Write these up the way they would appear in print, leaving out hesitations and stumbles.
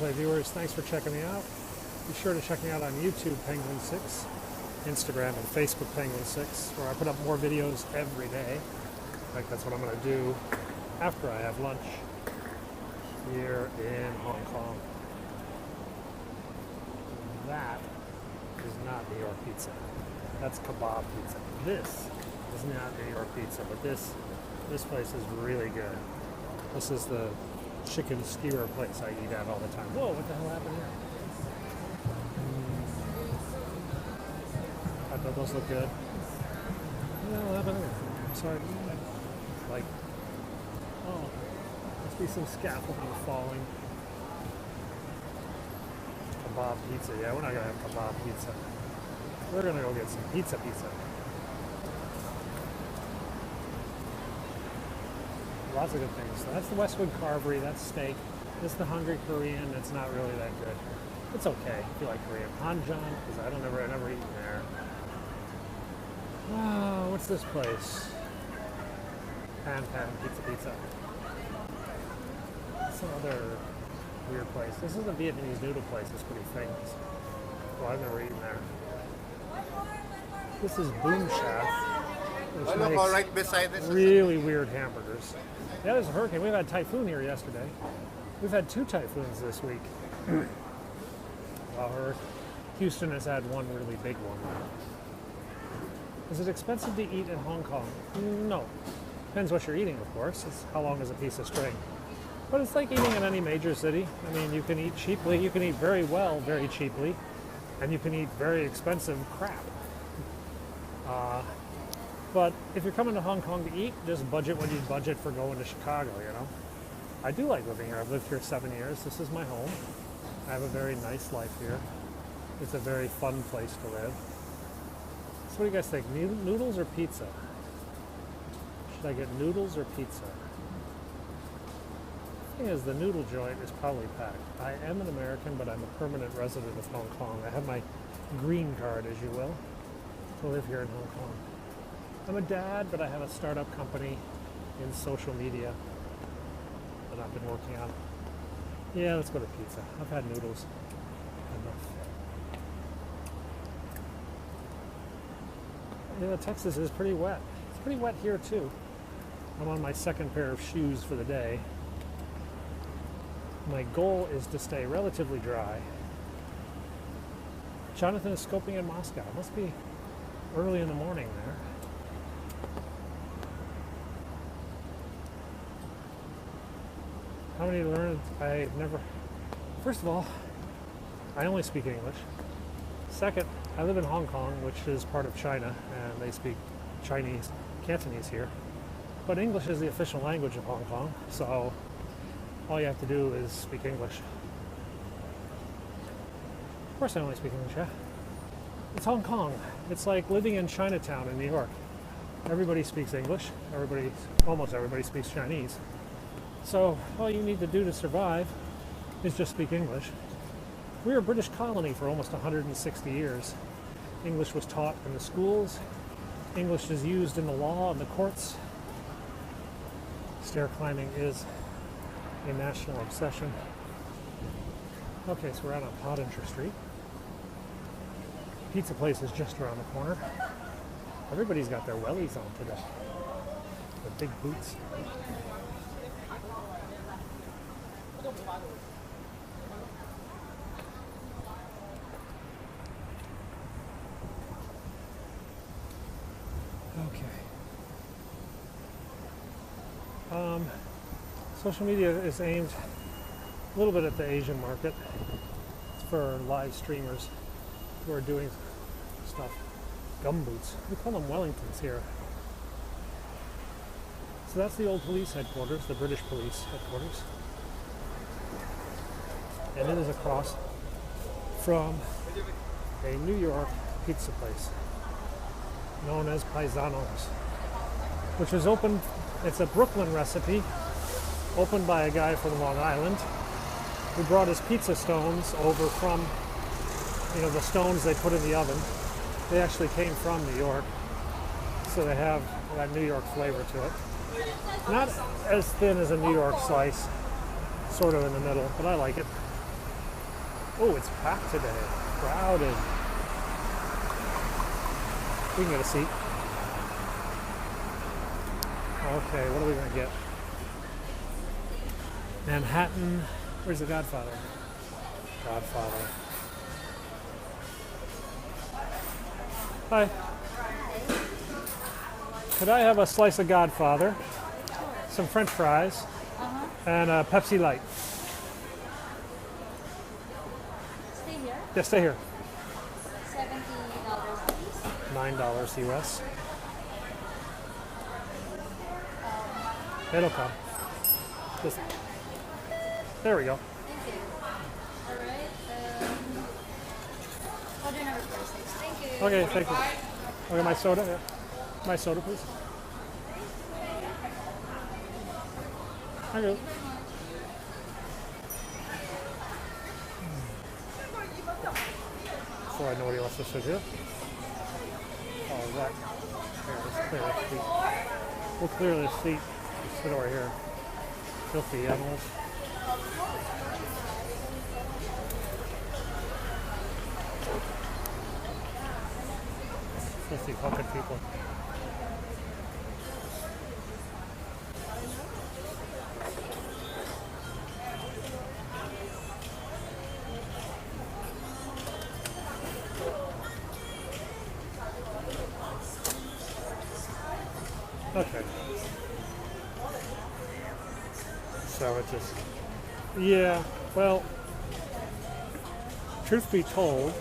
Gameplay viewers, thanks for checking me out. Be sure to check me out on YouTube, Penguin6, Instagram and Facebook, Penguin6, where I put up more videos every day. In fact, that's what I'm going to do after I have lunch here in Hong Kong. That is not New York pizza. That's kebab pizza. This is not New York pizza, but this place is really good. This is the chicken skewer place I eat at all the time. Whoa, what the hell happened here? I thought those look good. What the hell happened here? I'm sorry. Like, oh, must be some scaffolding falling. Kebab pizza. Yeah, we're not going to have kebab pizza. We're going to go get some pizza. Lots of good things. So that's the Westwood Carvery. That's steak. This is the Hungry Korean. It's not really that good. It's okay if you like Korean. Hanjang, because I never eaten there. Oh, what's this place? Pan Pizza. Some other weird place. This is a Vietnamese noodle place. It's pretty famous. Well, I've never eaten there. This is Boom Chef, which makes right beside this really weird hamburgers. Yeah, there's a hurricane. We've had a typhoon here yesterday. We've had 2 typhoons this week. Well, Houston has had one really big one. Is it expensive to eat in Hong Kong? No. Depends what you're eating, of course. It's how long is a piece of string. But it's like eating in any major city. I mean, you can eat cheaply, you can eat very well, very cheaply, and you can eat very expensive crap. But if you're coming to Hong Kong to eat, just budget what you budget for going to Chicago, you know? I do like living here. I've lived here 7 years. This is my home. I have a very nice life here. It's a very fun place to live. So what do you guys think? Noodles or pizza? Should I get noodles or pizza? The thing is, the noodle joint is probably packed. I am an American, but I'm a permanent resident of Hong Kong. I have my green card, as you will, to live here in Hong Kong. I'm a dad, but I have a startup company in social media that I've been working on. Yeah, let's go to pizza. I've had noodles. Enough. Yeah, Texas is pretty wet. It's pretty wet here too. I'm on my second pair of shoes for the day. My goal is to stay relatively dry. Jonathan is scoping in Moscow. It must be early in the morning there. How many learned? I've never. First of all, I only speak English. Second, I live in Hong Kong, which is part of China, and they speak Chinese, Cantonese here. But English is the official language of Hong Kong, so all you have to do is speak English. Of course I only speak English, yeah. It's Hong Kong. It's like living in Chinatown in New York. Everybody speaks English. Almost everybody speaks Chinese. So all you need to do to survive is just speak English. We were a British colony for almost 160 years. English was taught in the schools. English is used in the law and the courts. Stair climbing is a national obsession. Okay, so we're out on Pottinger Street. Pizza place is just around the corner. Everybody's got their wellies on today. The big boots. Okay. Social media is aimed a little bit at the Asian market. It's for live streamers who are doing stuff. Gumboots. We call them Wellingtons here. So that's the old police headquarters, the British police headquarters. And it is across from a New York pizza place known as Paisanos, which was opened, it's a Brooklyn recipe, opened by a guy from Long Island who brought his pizza stones over from, the stones they put in the oven. They actually came from New York, so they have that New York flavor to it. Not as thin as a New York slice, sort of in the middle, but I like it. Oh, it's packed today. Crowded. We can get a seat. Okay, what are we going to get? Manhattan. Where's the Godfather? Godfather. Hi. Could I have a slice of Godfather, some French fries, and a Pepsi Light? Stay here. Yeah, stay here. $70 please. $9 US. It'll come. Just, there we go. Thank you. Alright. Order number 46. Thank you. Okay, thank you. Okay, my soda. Yeah. My soda, please. Thank you. So I know what he wants to sit here. Oh, that. Here, let's clear this seat. We'll clear this seat. Just sit over here. Filthy animals. Filthy fucking people. Okay. So it just, yeah, well, truth be told,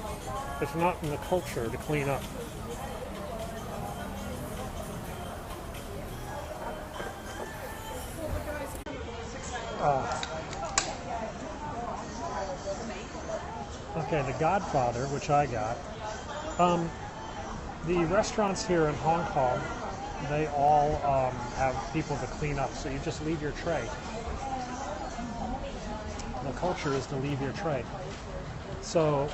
it's not in the culture to clean up. Okay, the Godfather, which I got. The restaurants here in Hong Kong, they all have people to clean up, so you just leave your tray. The culture is to leave your tray. So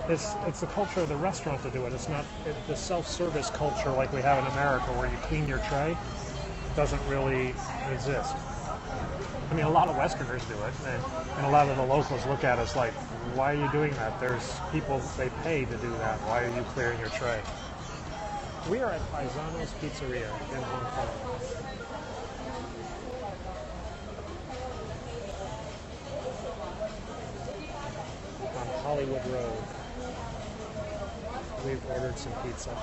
it's the culture of the restaurant to do it. It's not the self-service culture like we have in America where you clean your tray. Doesn't really exist. I mean, a lot of Westerners do it, and a lot of the locals look at us like, why are you doing that? There's people, they pay to do that. Why are you clearing your tray? We are at Paisanos Pizzeria in Hong Kong. On Hollywood Road. We've ordered some pizza.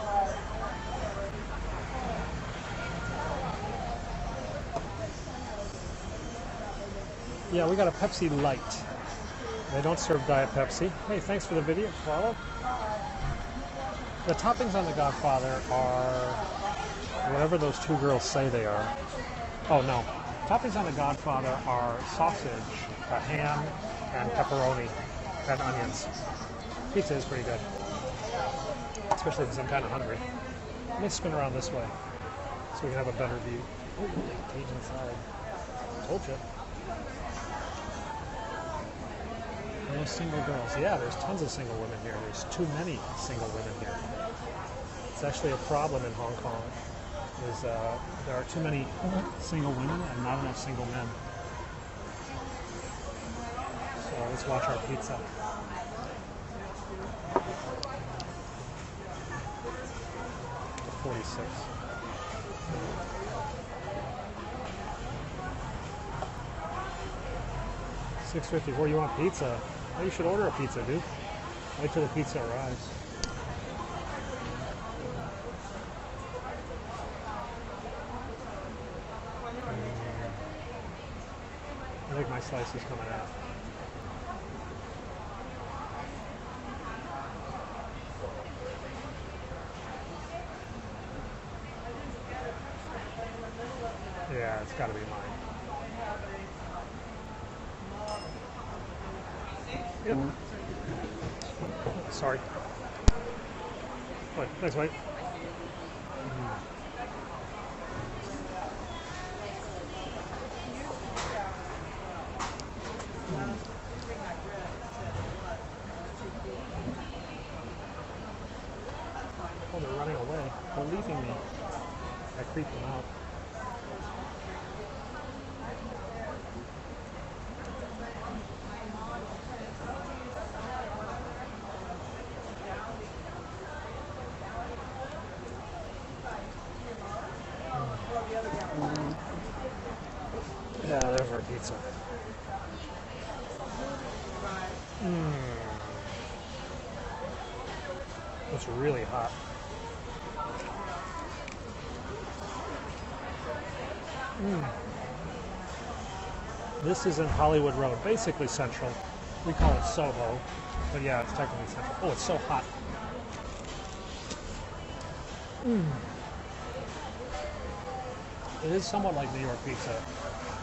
Yeah, we got a Pepsi Light. They don't serve Diet Pepsi. Hey, thanks for the video, follow. The toppings on the Godfather are whatever those two girls say they are. Oh no. Toppings on the Godfather are sausage, a ham, and pepperoni, and onions. Pizza is pretty good. Especially because I'm kind of hungry. Let me spin around this way so we can have a better view. Oh, Cajun salad. Told you. No single girls. Yeah, there's tons of single women here. There's too many single women here. It's actually a problem in Hong Kong. There are too many single women and not enough single men. So let's watch our pizza. $46. $6.50. Where you want pizza? Oh, you should order a pizza, dude. Wait till the pizza arrives. I think my slice is coming out. Yeah, it's got to be mine. Yep. Sorry. Wait, thanks, mate. Oh, they're running away. They're leaving me. I creeped them out. there's our pizza. It's really hot. This is in Hollywood Road, basically Central. We call it Soho, but yeah, it's technically Central. Oh, it's so hot. It is somewhat like New York pizza.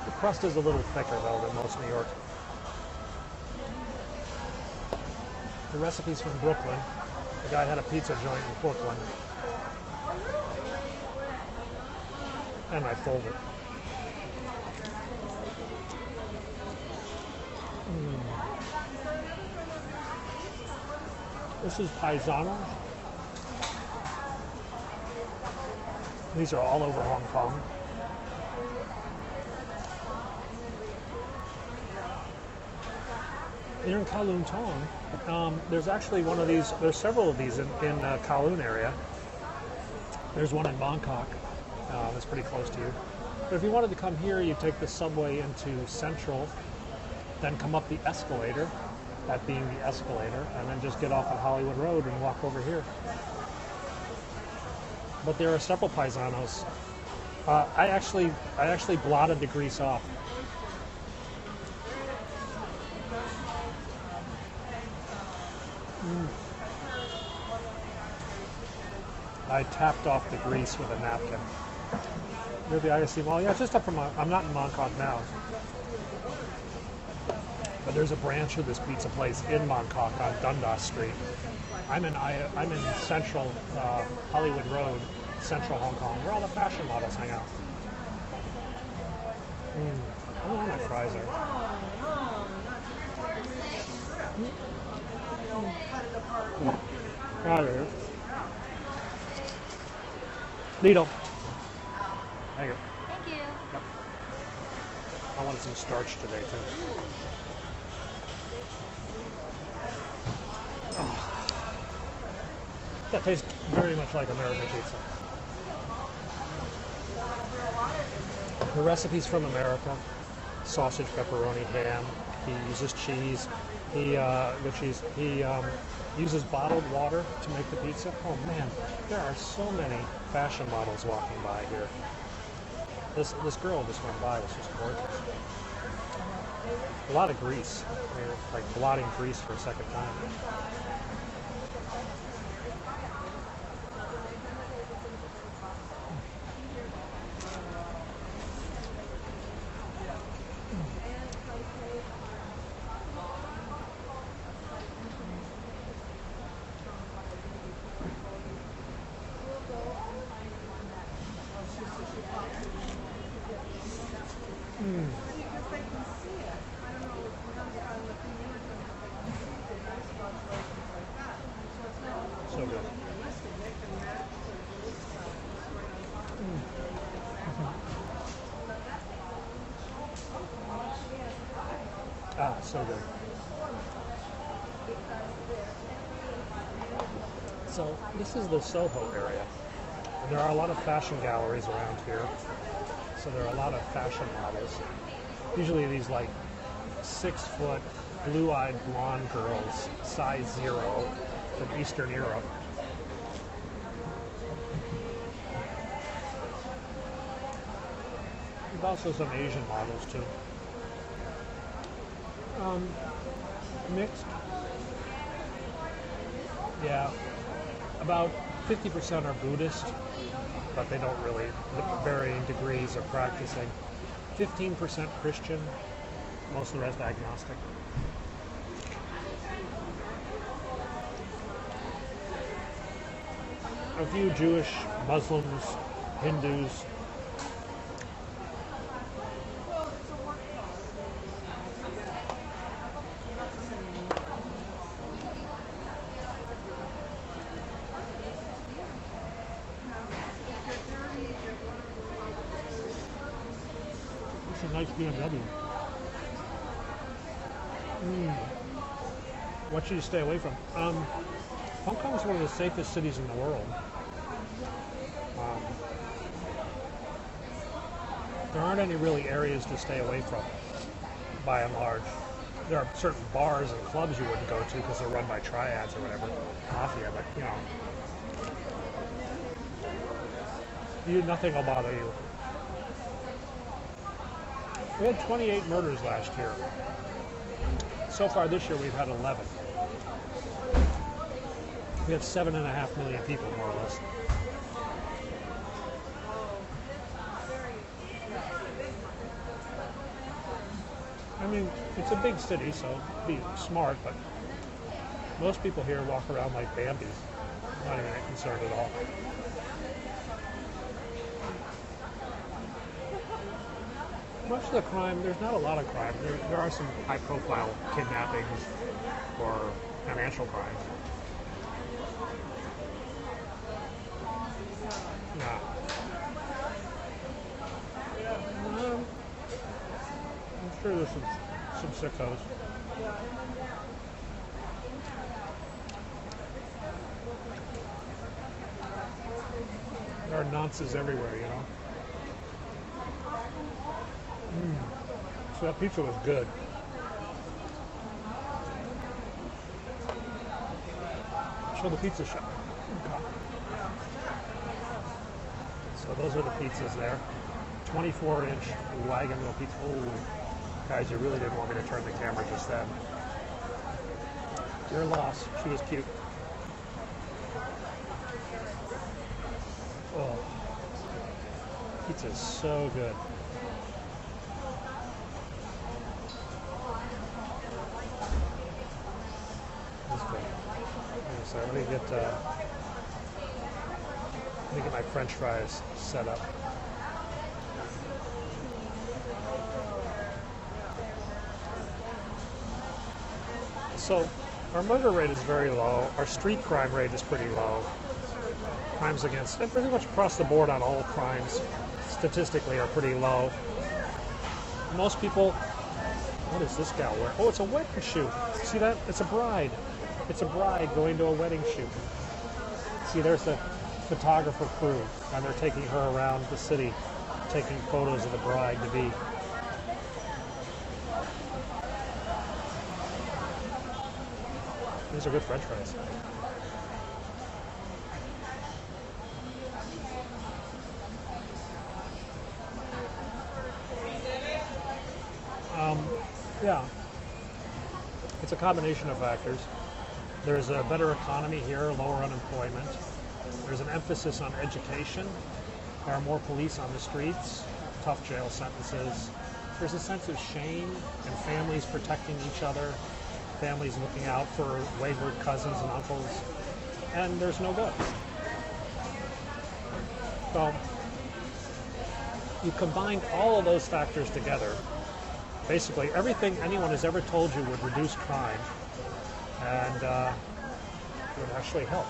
The crust is a little thicker though than most New York. The recipe's from Brooklyn. The guy had a pizza joint in Brooklyn. And I fold it. This is Paisanos. These are all over Hong Kong. Here in Kowloon Tong, there's actually one of these, there's several of these in Kowloon area. There's one in Bangkok that's pretty close to you. But if you wanted to come here, you take the subway into Central, then come up the escalator, that being the escalator, and then just get off at Hollywood Road and walk over here. But there are several Paisanos. I actually blotted the grease off. I tapped off the grease with a napkin. Near the ISC Mall. Yeah, just up from. I'm not in Bangkok now, but there's a branch of this pizza place in Bangkok on Dundas Street. I'm in Central Hollywood Road, Central Hong Kong, where all the fashion models hang out. I don't know where my fries are. Ah, there it is. Needle. Thank you. Thank you. Yep. I wanted some starch today too. Oh. That tastes very much like American pizza. The recipe's from America. Sausage, pepperoni, ham. He uses cheese. He uses bottled water to make the pizza. Oh man, there are so many fashion models walking by here. This girl just went by, was just gorgeous. A lot of grease. They're like blotting grease for a second time. So good. Ah, so good. So this is the Soho area. There are a lot of fashion galleries around here. So there are a lot of fashion models. Usually these like 6-foot, blue-eyed blonde girls, size 0, from Eastern Europe. There's also some Asian models too. Mixed. Yeah, about 50% are Buddhist, but they don't really, varying degrees of practicing. 15% Christian, most of the rest agnostic. A few Jewish, Muslims, Hindus. It's a nice BMW. What should you stay away from? Hong Kong is one of the safest cities in the world. There aren't any really areas to stay away from, by and large. There are certain bars and clubs you wouldn't go to because they're run by triads or whatever, mafia, but nothing will bother you. We had 28 murders last year. So far this year we've had 11. We have 7.5 million people, more or less. I mean, it's a big city, so be smart, but most people here walk around like Bambi's. Not even concerned at all. Much of the crime, there's not a lot of crime. There are some high-profile kidnappings or financial crimes. Yeah. I'm sure there's some sickos. There are nonces everywhere, So that pizza was good. Show the pizza shop. Okay. So those are the pizzas there. 24-inch wagon wheel pizza. Oh, guys, you really didn't want me to turn the camera just then. Your loss. She was cute. Oh, pizza is so good. That's good. So let me get my French fries set up. So our murder rate is very low. Our street crime rate is pretty low. Crimes against, and pretty much across the board on all crimes, statistically, are pretty low. Most people, what is this gal wearing? Oh, it's a wedding shoot. See that? It's a bride. It's a bride going to a wedding shoot. See, there's the photographer crew, and they're taking her around the city, taking photos of the bride-to-be. These are good French fries. Yeah, it's a combination of factors. There's a better economy here, lower unemployment. There's an emphasis on education. There are more police on the streets, tough jail sentences. There's a sense of shame and families protecting each other, families looking out for wayward cousins and uncles, and there's no guns. So you combine all of those factors together, basically everything anyone has ever told you would reduce crime and would actually help.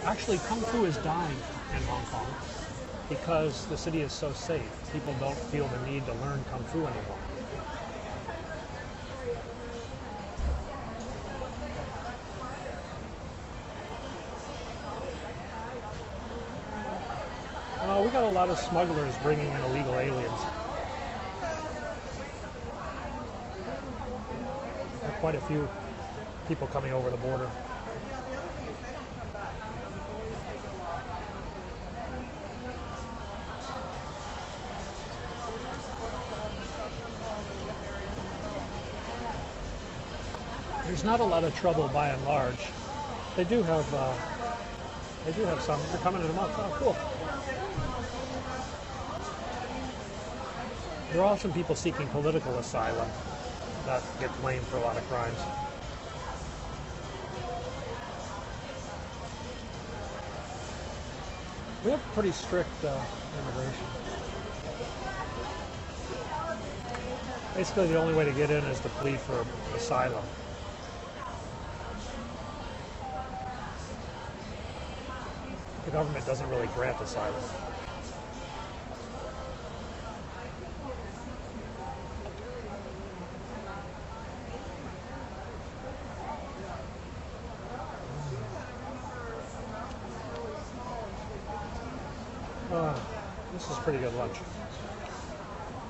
Actually, Kung Fu is dying in Hong Kong because the city is so safe. People don't feel the need to learn Kung Fu anymore. We got a lot of smugglers bringing in illegal aliens. There are quite a few people coming over the border. There's not a lot of trouble by and large. They do have some. They're coming in a month. Oh, cool. There are also people seeking political asylum that get blamed for a lot of crimes. We have pretty strict immigration. Basically, the only way to get in is to plead for asylum. The government doesn't really grant asylum. This is pretty good lunch.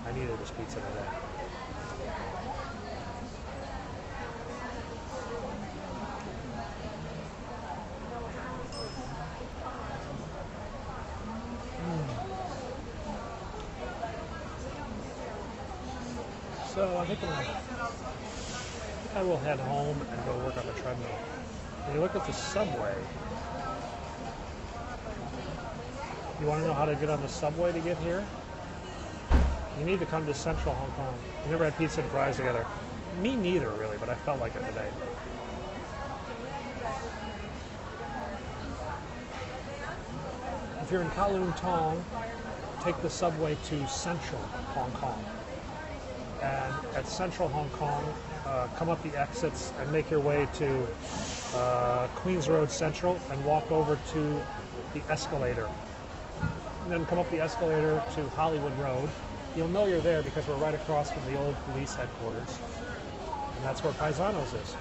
I needed this pizza today. So I think I will head home and go work on the treadmill. When you look at the subway, you want to know how to get on the subway to get here? You need to come to Central Hong Kong. We never had pizza and fries together. Me neither, really, but I felt like it today. If you're in Kowloon Tong, take the subway to Central Hong Kong. And at Central Hong Kong, come up the exits and make your way to Queens Road Central and walk over to the escalator. And then come up the escalator to Hollywood Road. You'll know you're there because we're right across from the old police headquarters. And that's where Paisanos is.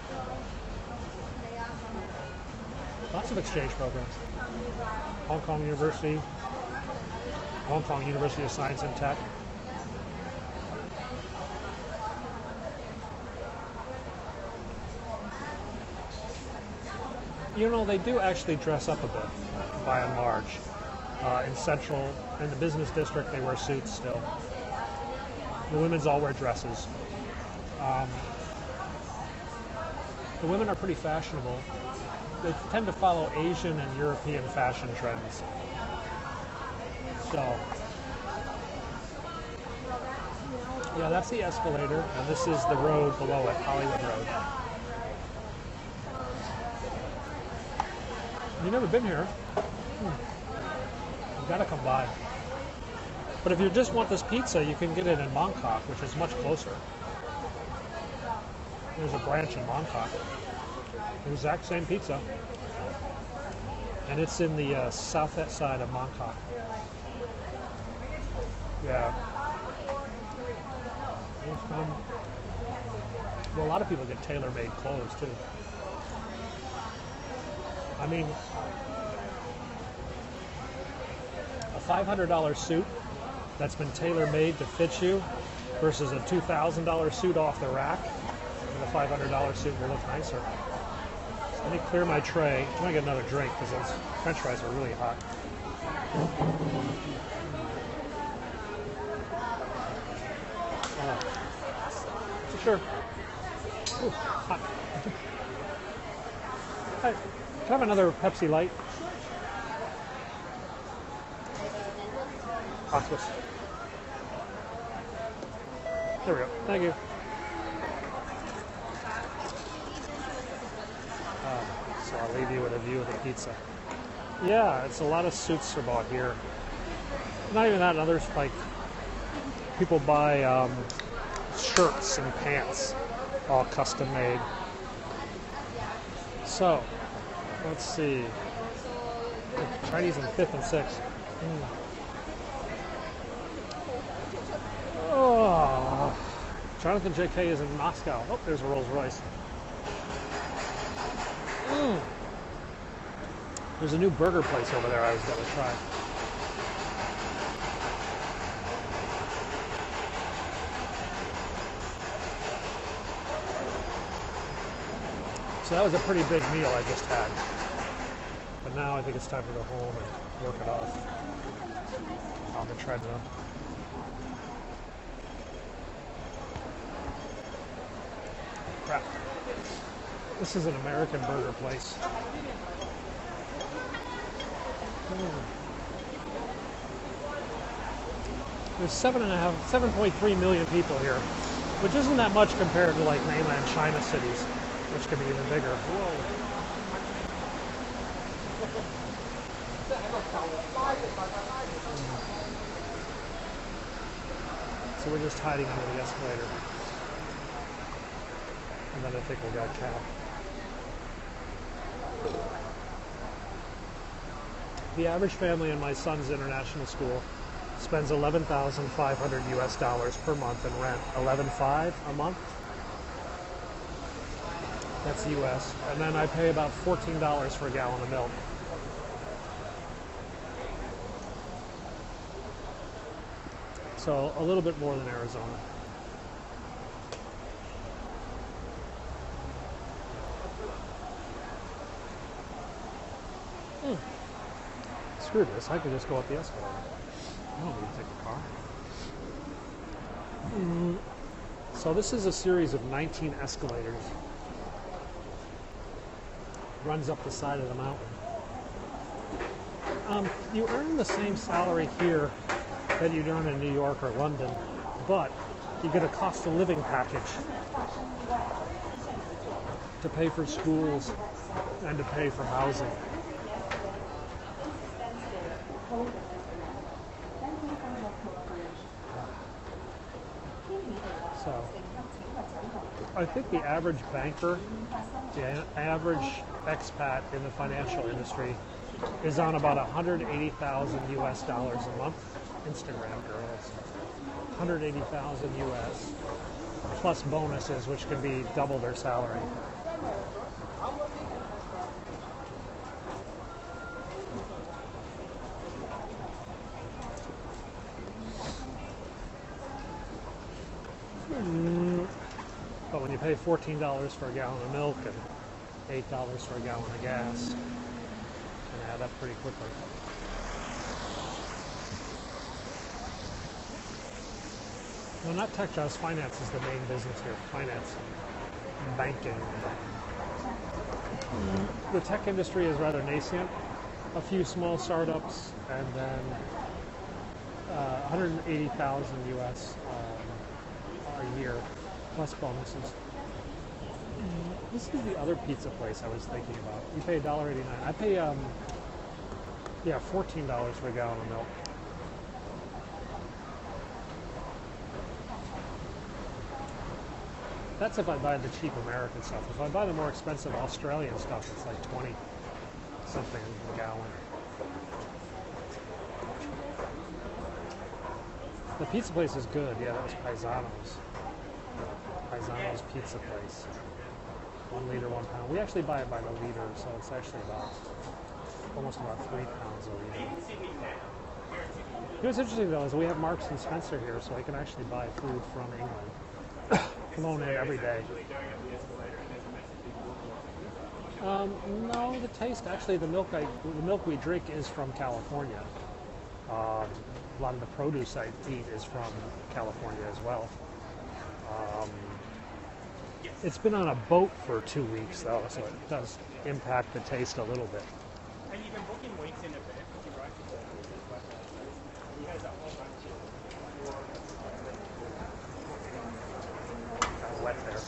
Lots of exchange programs. Hong Kong University, Hong Kong University of Science and Tech. You know, they do actually dress up a bit, by and large. In Central, in the business district, they wear suits still. The women's all wear dresses. The women are pretty fashionable. They tend to follow Asian and European fashion trends. So, yeah, that's the escalator, and this is the road below it, Hollywood Road. You've never been here? You gotta come by. But if you just want this pizza, you can get it in Mongkok, which is much closer. There's a branch in Mongkok. The exact same pizza. And it's in the south side of Mongkok. Yeah. Well, a lot of people get tailor-made clothes, too. I mean, a $500 suit that's been tailor-made to fit you versus a $2,000 suit off the rack, and a $500 suit will look nicer. So let me clear my tray. I'm going to get another drink because those french fries are really hot. Sure. Ooh, hot. Hi. Can I have another Pepsi Light? Octopus. There we go. Thank you. So I'll leave you with a view of the pizza. Yeah, it's a lot of suits are bought here. Not even that, others like people buy shirts and pants, all custom made. So, let's see. Chinese in 5th and 6th. Oh, Jonathan J.K. is in Moscow. Oh, there's a Rolls Royce. There's a new burger place over there I was going to try. So that was a pretty big meal I just had. But now I think it's time to go home and work it off on the treadmill. Crap. This is an American burger place. There's 7.3 million people here, which isn't that much compared to like mainland China cities, which could be even bigger. Whoa. So we're just hiding under the escalator. And then I think we'll get a cab. The average family in my son's international school spends $11,500 US per month in rent. $11,500 a month. That's US. And then I pay about $14 for a gallon of milk. So a little bit more than Arizona. Screw this, I could just go up the escalator. I don't need to take a car. So this is a series of 19 escalators. Runs up the side of the mountain. You earn the same salary here that you'd earn in New York or London, but you get a cost of living package to pay for schools and to pay for housing. So, I think the average banker, the average expat in the financial industry is on about 180,000 US dollars a month. Instagram girls, 180,000 US plus bonuses, which can be double their salary. But when you pay $14 for a gallon of milk and $8 for a gallon of gas, it can add up pretty quickly. No, not tech jobs. Finance is the main business here. Finance, banking. The tech industry is rather nascent. A few small startups, and then 180,000 US a year, plus bonuses. This is the other pizza place I was thinking about. You pay $1.89. I pay $14 for a gallon of milk. That's if I buy the cheap American stuff. If I buy the more expensive Australian stuff, it's like 20 something a gallon. The pizza place is good. Yeah, that was Paisanos. Paisanos pizza place. 1 liter, 1 pound. We actually buy it by the liter, so it's actually almost about 3 pounds a liter. You know what's interesting though is we have Marks and Spencer here, so I can actually buy food from England. Flown in every day. No, the taste, actually the milk we drink is from California. A lot of the produce I eat is from California as well. It's been on a boat for 2 weeks though, so it does impact the taste a little bit. And you can book in weeks in advance if you write it. He has a whole bunch Kind of wet there.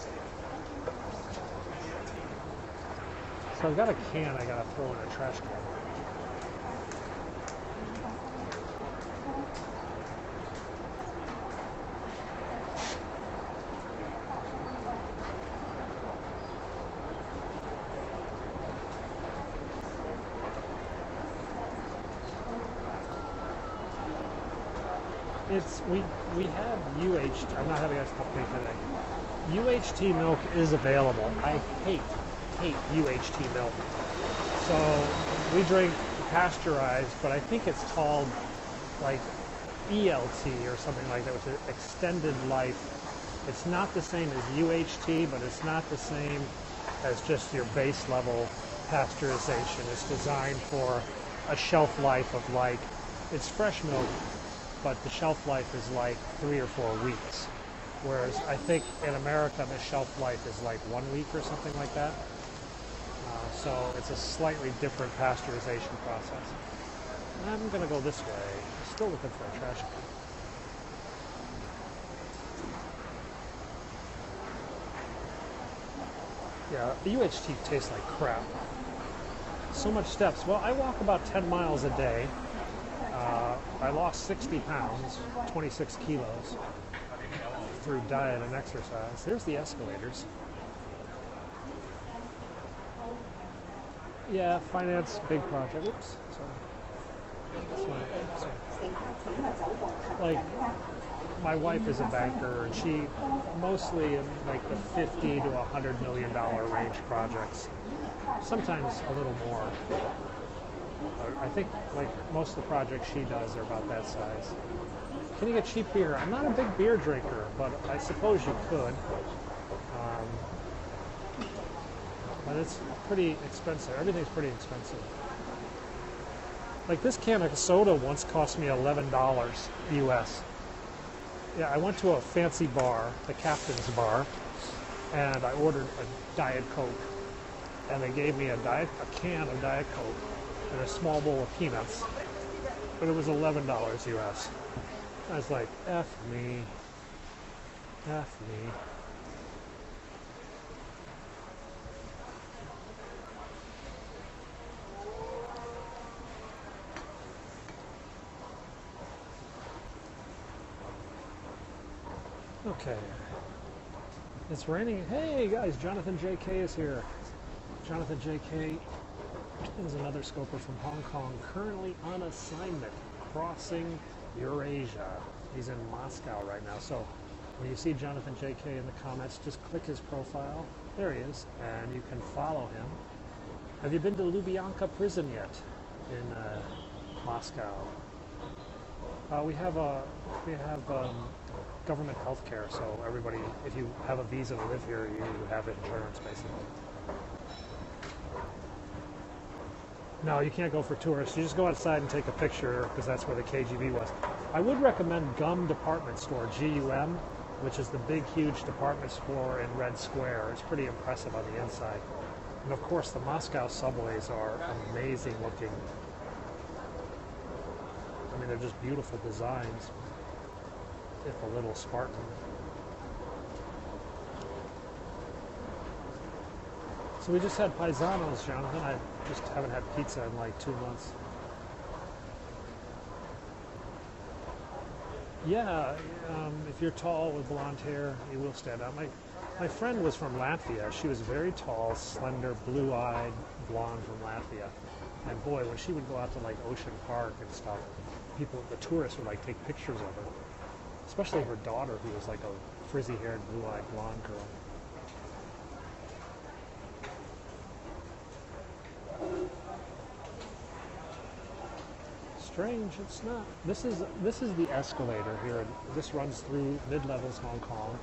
So I've got a can I gotta throw in a trash can. We have UHT. I'm not having a cup of tea today. UHT milk is available. I hate UHT milk. So we drink pasteurized, but I think it's called like ELT or something like that, which is extended life. It's not the same as UHT, but it's not the same as just your base level pasteurization. It's designed for a shelf life of like, it's fresh milk, but the shelf life is like 3 or 4 weeks. Whereas I think in America the shelf life is like 1 week or something like that. So it's a slightly different pasteurization process. I'm gonna go this way. I'm still looking for a trash can. Yeah, the UHT tastes like crap. So much steps. Well, I walk about 10 miles a day. I lost 60 pounds, 26 kilos, through diet and exercise. There's the escalators. Yeah, finance, big project. Oops, sorry. Like, my wife is a banker, and she mostly in like the $50 to $100 million range projects. Sometimes a little more. I think like most of the projects she does are about that size. Can you get cheap beer? I'm not a big beer drinker, but I suppose you could. But it's pretty expensive. Everything's pretty expensive. Like this can of soda once cost me $11 US. Yeah, I went to a fancy bar, the Captain's Bar, and I ordered a Diet Coke. And they gave me a can of Diet Coke and a small bowl of peanuts. But it was $11 US. I was like, F me. F me. Okay. It's raining. Hey guys, Jonathan JK is here. Jonathan JK is another scoper from Hong Kong, currently on assignment, crossing Eurasia. He's in Moscow right now. So when you see Jonathan JK in the comments, just click his profile. There he is, and you can follow him. Have you been to Lubyanka prison yet in Moscow? We have government health care, so everybody, if you have a visa to live here, you have insurance, basically. No, you can't go for tourists. You just go outside and take a picture, because that's where the KGB was. I would recommend GUM Department Store, GUM, which is the big, huge department store in Red Square. It's pretty impressive on the inside. And of course, the Moscow subways are amazing looking. I mean, they're just beautiful designs, if a little Spartan. So we just had Paisanos, Jonathan. I just haven't had pizza in like 2 months. Yeah, if you're tall with blonde hair, you will stand out. My friend was from Latvia. She was very tall, slender, blue-eyed, blonde from Latvia. And boy, when she would go out to like Ocean Park and stuff, the tourists would like take pictures of her. Especially her daughter, who was like a frizzy-haired, blue-eyed, blonde girl. Strange, it's not. This is the escalator here. This runs through mid-levels Hong Kong,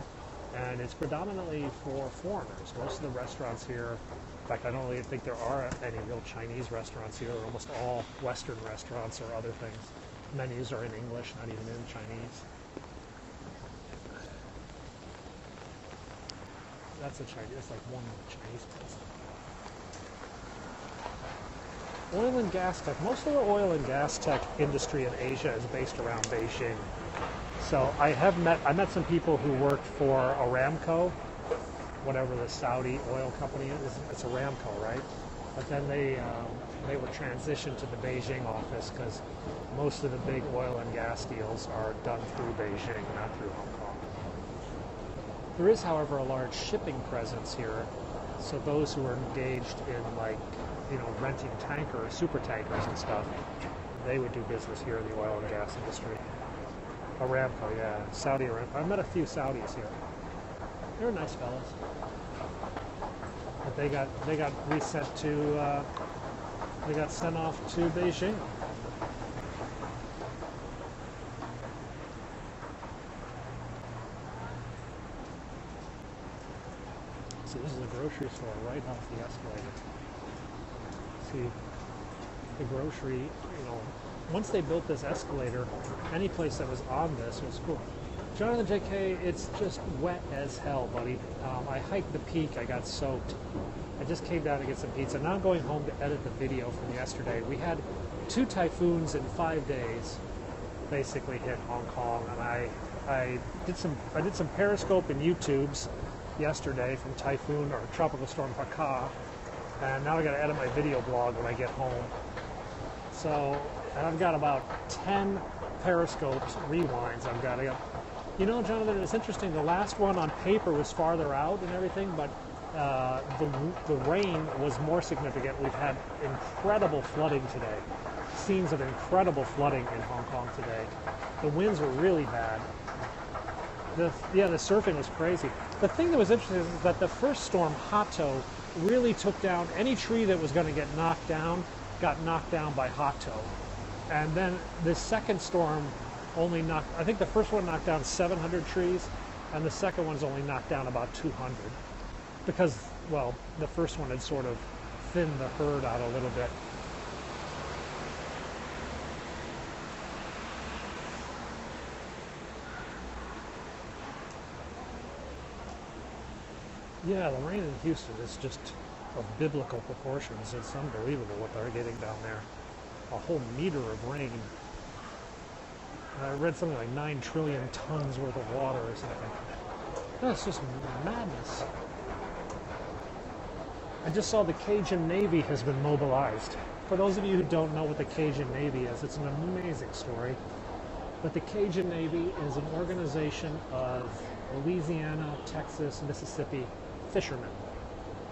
and it's predominantly for foreigners. Most of the restaurants here, in fact, I don't really think there are any real Chinese restaurants here. Almost all Western restaurants or other things. Menus are in English, not even in Chinese. That's a Chinese. It's like one Chinese place. Oil and gas tech. Most of the oil and gas tech industry in Asia is based around Beijing. So I met some people who worked for Aramco, whatever the Saudi oil company is. It's Aramco, right? But then they were transitioned to the Beijing office because most of the big oil and gas deals are done through Beijing, not through Hong Kong. There is, however, a large shipping presence here. So those who are engaged in renting tankers, super tankers and stuff, they would do business here in the oil and gas industry. Aramco, yeah, Saudi Aramco. I met a few Saudis here. They were nice fellas. But they got reset to, they got sent off to Beijing. So this is a grocery store right off the escalator. See, the grocery, once they built this escalator, any place that was on this was cool. Jonathan JK, it's just wet as hell, buddy. I hiked the peak, I got soaked. I just came down to get some pizza. Now I'm going home to edit the video from yesterday. We had 2 typhoons in 5 days, basically hit Hong Kong, and I did some Periscope and YouTubes yesterday from Typhoon or Tropical Storm Paka. And now I got to edit my video blog when I get home. So, and I've got about 10 Periscopes, rewinds I've got to go. Jonathan, it's interesting. The last one on paper was farther out and everything, but the rain was more significant. We've had incredible flooding today. Scenes of incredible flooding in Hong Kong today. The winds were really bad. The surfing was crazy. The thing that was interesting is that the first storm, Hato, really took down any tree that was going to get knocked down, got knocked down by Hato. And then the second storm, only knocked, I think the first one knocked down 700 trees, and the second one's only knocked down about 200. Because, well, the first one had sort of thinned the herd out a little bit. Yeah, the rain in Houston is just of biblical proportions. It's unbelievable what they're getting down there. A whole meter of rain. And I read something like 9 trillion tons worth of water or something. That's just madness. I just saw the Cajun Navy has been mobilized. For those of you who don't know what the Cajun Navy is, it's an amazing story. But the Cajun Navy is an organization of Louisiana, Texas, Mississippi fishermen.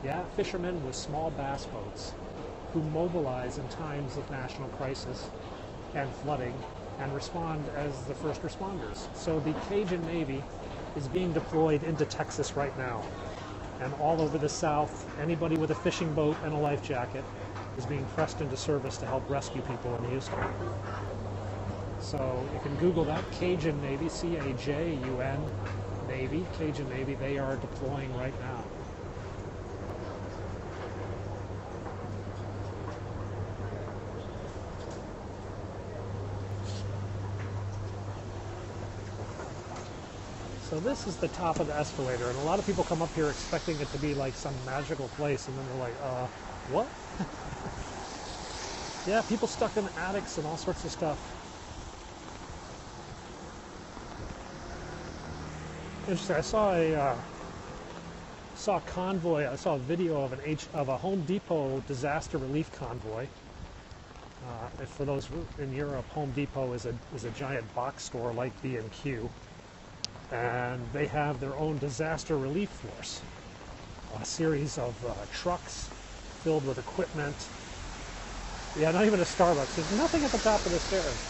Yeah, fishermen with small bass boats who mobilize in times of national crisis and flooding and respond as the first responders. So the Cajun Navy is being deployed into Texas right now. And all over the South, anybody with a fishing boat and a life jacket is being pressed into service to help rescue people in Houston. So you can Google that, Cajun Navy, C-A-J-U-N, Navy, Cajun Navy. They are deploying right now. So this is the top of the escalator, and a lot of people come up here expecting it to be like some magical place, and then they're like, what? Yeah, people stuck in attics and all sorts of stuff. Interesting. I saw a convoy. I saw a video of a Home Depot disaster relief convoy. And for those in Europe, Home Depot is a giant box store like B&Q, and they have their own disaster relief force. A series of trucks filled with equipment. Yeah, not even a Starbucks. There's nothing at the top of the stairs.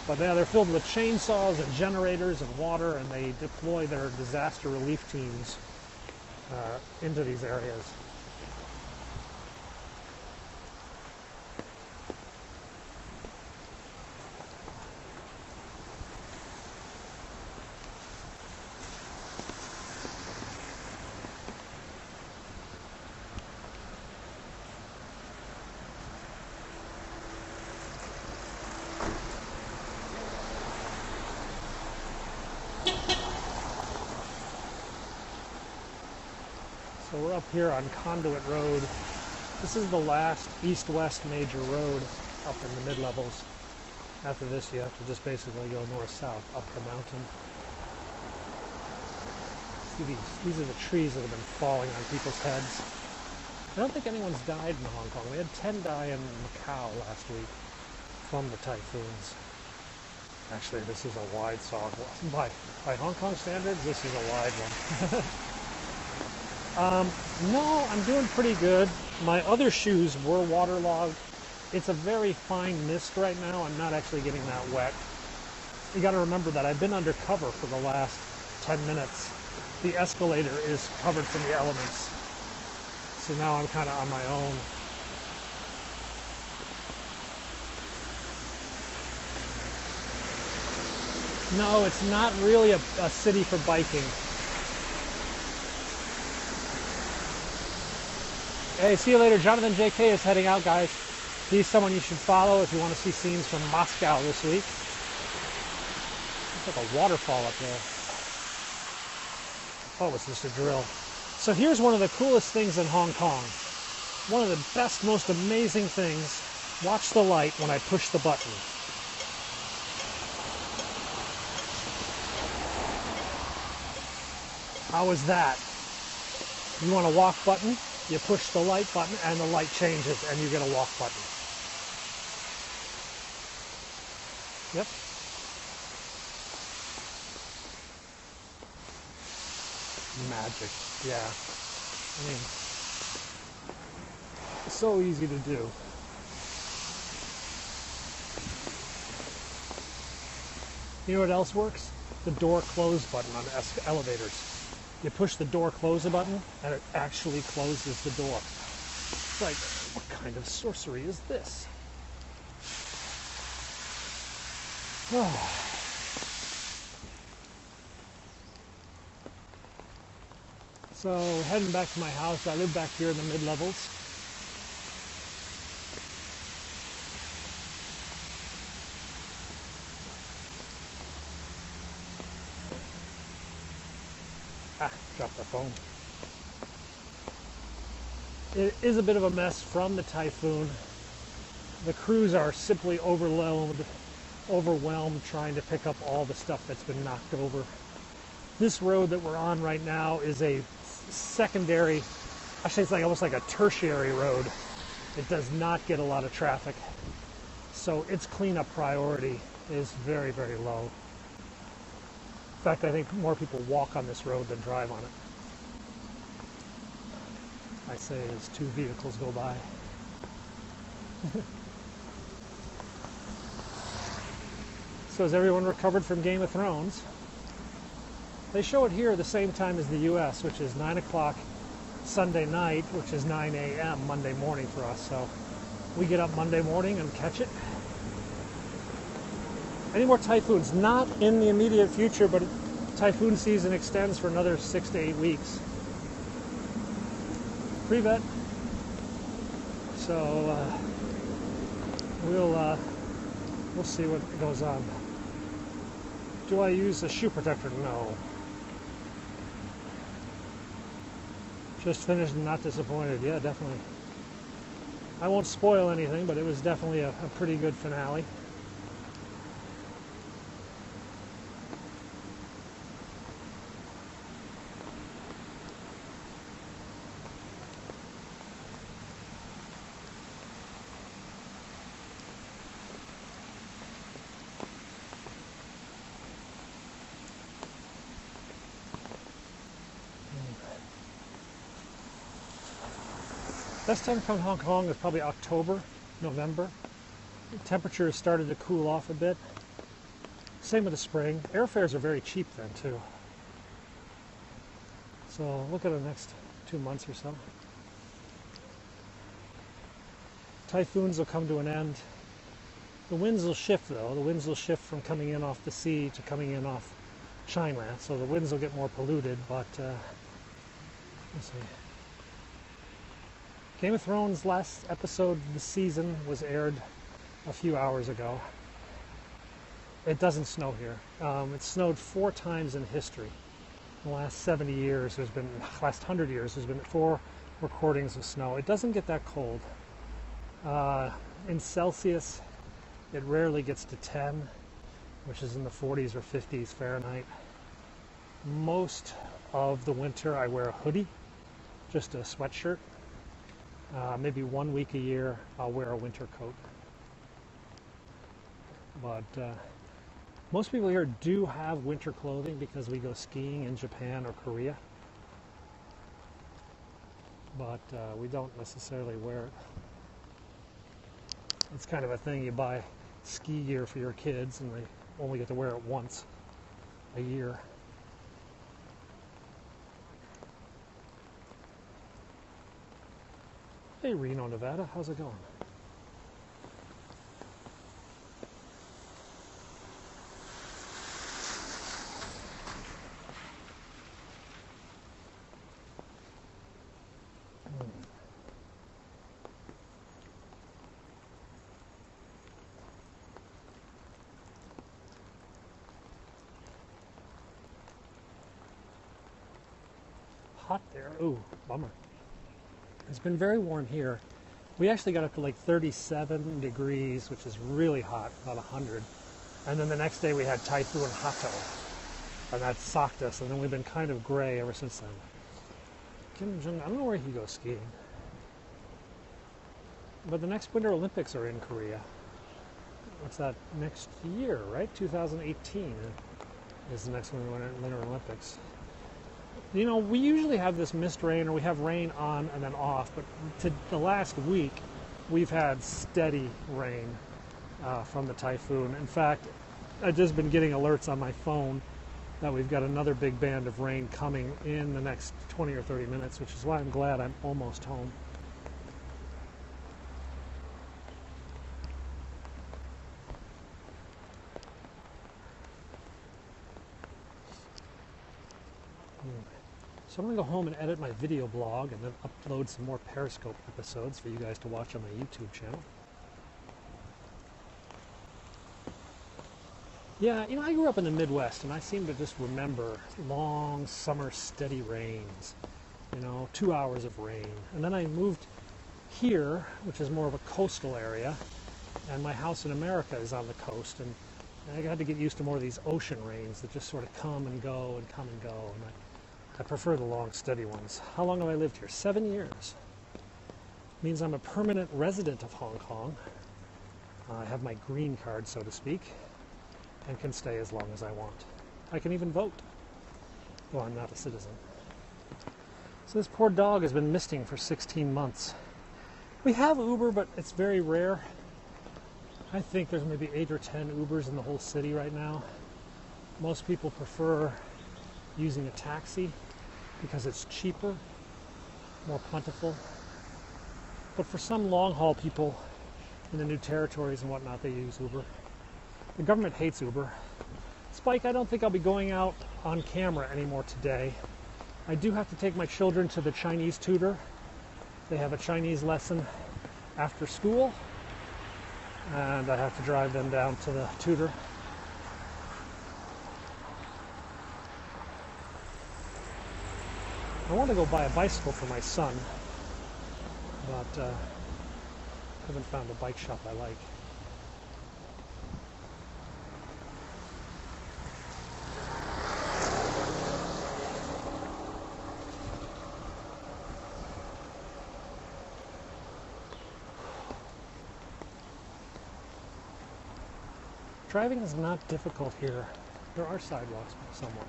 But yeah, they're filled with chainsaws and generators and water, and they deploy their disaster relief teams into these areas. So we're up here on Conduit Road. This is the last east-west major road up in the mid-levels. After this, you have to just basically go north-south up the mountain. See these are the trees that have been falling on people's heads. I don't think anyone's died in Hong Kong. We had 10 die in Macau last week from the typhoons. Actually, this is a wide saw. By Hong Kong standards, this is a wide one. No, I'm doing pretty good. My other shoes were waterlogged. It's a very fine mist right now. I'm not actually getting that wet. You got to remember that I've been undercover for the last 10 minutes. The escalator is covered from the elements. So now I'm kind of on my own. No, it's not really a city for biking. Hey, see you later. Jonathan JK is heading out, guys. He's someone you should follow if you want to see scenes from Moscow this week. Looks like a waterfall up there. Oh, it's just a drill. So here's one of the coolest things in Hong Kong. One of the best, most amazing things. Watch the light when I push the button. How is that? You want a walk button? You push the light button and the light changes and you get a walk button. Yep. Magic. Yeah. I mean, so easy to do. You know what else works? The door close button on elevators. You push the door close button, and it actually closes the door. It's like, what kind of sorcery is this? Oh. So heading back to my house. I live back here in the mid-levels. Dropped the phone. It is a bit of a mess from the typhoon. The crews are simply overwhelmed trying to pick up all the stuff that's been knocked over. This road that we're on right now is a secondary, actually it's like almost like a tertiary road. It does not get a lot of traffic. So its cleanup priority is very, very low. In fact, I think more people walk on this road than drive on it. I say as two vehicles go by. So has everyone recovered from Game of Thrones? They show it here the same time as the US, which is 9 o'clock Sunday night, which is 9 a.m. Monday morning for us. So we get up Monday morning and catch it. Any more typhoons? Not in the immediate future, but typhoon season extends for another 6 to 8 weeks. Pre-vet. So we'll see what goes on. Do I use a shoe protector? No. Just finished and not disappointed. Yeah, definitely. I won't spoil anything, but it was definitely a pretty good finale. Best time to come to Hong Kong is probably October, November. The temperature has started to cool off a bit. Same with the spring. Airfares are very cheap then too. So look at the next 2 months or so. Typhoons will come to an end. The winds will shift though. The winds will shift from coming in off the sea to coming in off China. So the winds will get more polluted, but let's see. Game of Thrones last episode of the season was aired a few hours ago. It doesn't snow here. It snowed 4 times in history. In the last 70 years, last 100 years, there's been 4 recordings of snow. It doesn't get that cold. In Celsius, it rarely gets to 10, which is in the 40s or 50s Fahrenheit. Most of the winter, I wear a hoodie, just a sweatshirt. Maybe 1 week a year I'll wear a winter coat. But most people here do have winter clothing because we go skiing in Japan or Korea. But we don't necessarily wear it. It's kind of a thing, you buy ski gear for your kids and they only get to wear it once a year. Hey Reno, Nevada, how's it going? Hot there. Ooh, bummer. It's been very warm here. We actually got up to like 37 degrees, which is really hot, about 100. And then the next day we had Typhoon Hato, and that socked us. And then we've been kind of gray ever since then. Kim Jong, I don't know where he goes skiing. But the next Winter Olympics are in Korea. What's that? Next year, right? 2018 is the next Winter Olympics. You know, we usually have this mist rain, or we have rain on and then off, but the last week we've had steady rain from the typhoon. In fact, I've just been getting alerts on my phone that we've got another big band of rain coming in the next 20 or 30 minutes, which is why I'm glad I'm almost home. So I'm going to go home and edit my video blog and then upload some more Periscope episodes for you guys to watch on my YouTube channel. Yeah, you know, I grew up in the Midwest, and I seem to just remember long summer steady rains, you know, 2 hours of rain. And then I moved here, which is more of a coastal area, and my house in America is on the coast, and I had to get used to more of these ocean rains that just sort of come and go and come and go, and I prefer the long steady ones. How long have I lived here? 7 years. Means I'm a permanent resident of Hong Kong. I have my green card, so to speak, and can stay as long as I want. I can even vote, though I'm not a citizen. So this poor dog has been missing for 16 months. We have Uber, but it's very rare. I think there's maybe 8 or 10 Ubers in the whole city right now. Most people prefer using a taxi because it's cheaper, more plentiful. But for some long-haul people in the new territories and whatnot, they use Uber. The government hates Uber. Spike, I don't think I'll be going out on camera anymore today. I do have to take my children to the Chinese tutor. They have a Chinese lesson after school, and I have to drive them down to the tutor. I want to go buy a bicycle for my son, but haven't found a bike shop I like. Driving is not difficult here. There are sidewalks somewhat.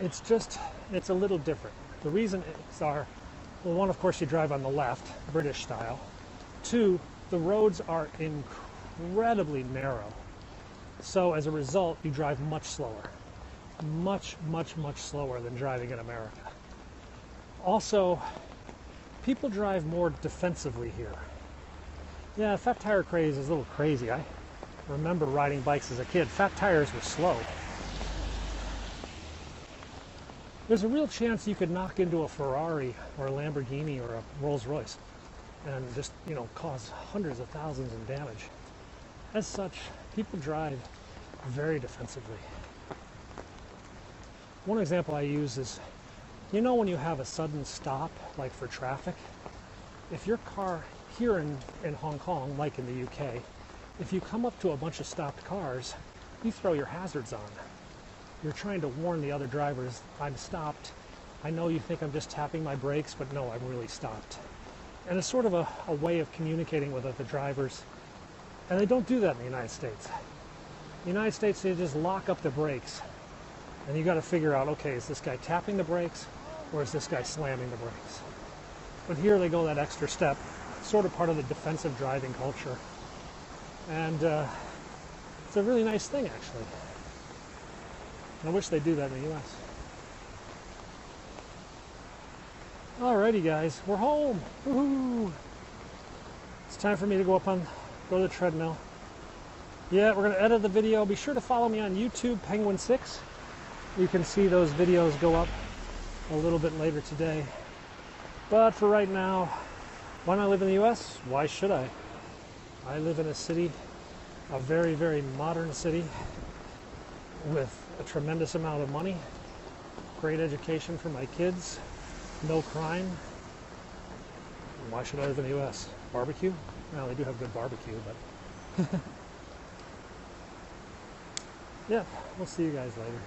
It's just, it's a little different. The reason are, well, one, of course, you drive on the left, British style. Two, the roads are incredibly narrow. So as a result, you drive much slower. Much, much, much slower than driving in America. Also, people drive more defensively here. Yeah, fat tire craze is a little crazy. I remember riding bikes as a kid. Fat tires were slow. There's a real chance you could knock into a Ferrari or a Lamborghini or a Rolls Royce and just, you know, cause hundreds of thousands in damage. As such, people drive very defensively. One example I use is, you know, when you have a sudden stop, like for traffic, if your car here in Hong Kong, like in the UK, if you come up to a bunch of stopped cars, you throw your hazards on. You're trying to warn the other drivers, I'm stopped. I know you think I'm just tapping my brakes, but no, I'm really stopped. And it's sort of a way of communicating with other drivers. And they don't do that in the United States. In the United States, they just lock up the brakes. And you got to figure out, okay, is this guy tapping the brakes or is this guy slamming the brakes? But here they go that extra step, sort of part of the defensive driving culture. And it's a really nice thing, actually. I wish they'd do that in the U.S. Alrighty, guys, we're home. Woohoo! It's time for me to go to the treadmill. Yeah, we're going to edit the video. Be sure to follow me on YouTube, Penguin6. You can see those videos go up a little bit later today. But for right now, why not live in the U.S.? Why should I? I live in a city, a very, very modern city with a tremendous amount of money, great education for my kids, no crime. Why should I live in the U.S.? Barbecue? Well, they do have good barbecue, but yeah, we'll see you guys later.